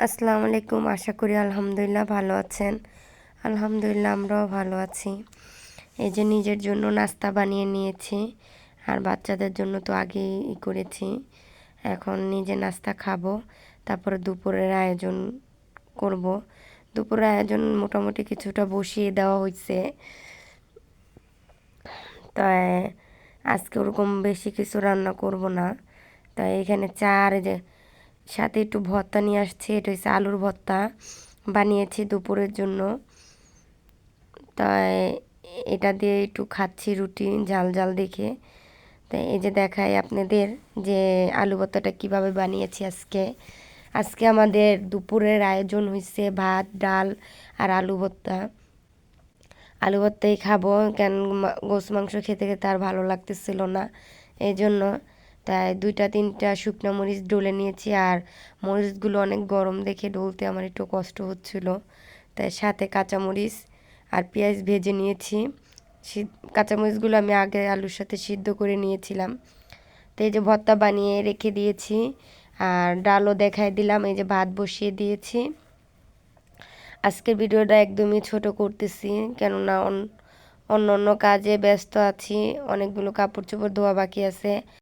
আসসালামু আলাইকুম। আশা করি আলহামদুলিল্লাহ ভালো আছেন। আলহামদুলিল্লাহ আমরাও ভালো আছি। এই যে নিজের জন্য নাস্তা বানিয়ে নিয়েছি, আর বাচ্চাদের জন্য তো আগেই করেছি। এখন নিজে নাস্তা খাবো, তারপরে দুপুরের আয়োজন করব। দুপুরের আয়োজন মোটামুটি কিছুটা বসিয়ে দেওয়া হয়েছে। তাই আজকে ওরকম বেশি কিছু রান্না করব না। তাই এখানে চা আর এই যে সাথে একটু ভর্তা নিয়ে আসছি, এটা হচ্ছে আলুর ভর্তা বানিয়েছি দুপুরের জন্য। তাই এটা দিয়ে একটু খাচ্ছি রুটি ঝাল ঝাল দেখে। তাই এই যে দেখাই আপনাদের যে আলু ভর্তাটা কীভাবে বানিয়েছি আজকে। আজকে আমাদের দুপুরের আয়োজন হয়েছে ভাত, ডাল আর আলু ভর্তা। আলু ভর্তাই খাবো, কেন গোস মাংস খেতে খেতে আর ভালো লাগতেছিল না, এই জন্য। তাই 2-3টা শুকনো মরিচ ডলে নিয়েছি, আর মরিচগুলো অনেক গরম দেখে ডলতে আমার একটু কষ্ট হচ্ছিল। তাই সাথে কাঁচামরিচ আর পেঁয়াজ ভেজে নিয়েছি। কাঁচামরিচগুলো আমি আগে আলুর সাথে সিদ্ধ করে নিয়েছিলাম। তো এই যে ভর্তা বানিয়ে রেখে দিয়েছি, আর ডালও দেখাই দিলাম। এই যে ভাত বসিয়ে দিয়েছি। আজকের ভিডিওটা একদমই ছোট করতেছি, কেননা অন্য অন্য কাজে ব্যস্ত আছি। অনেকগুলো কাপড় চোপড় ধোয়া বাকি আছে।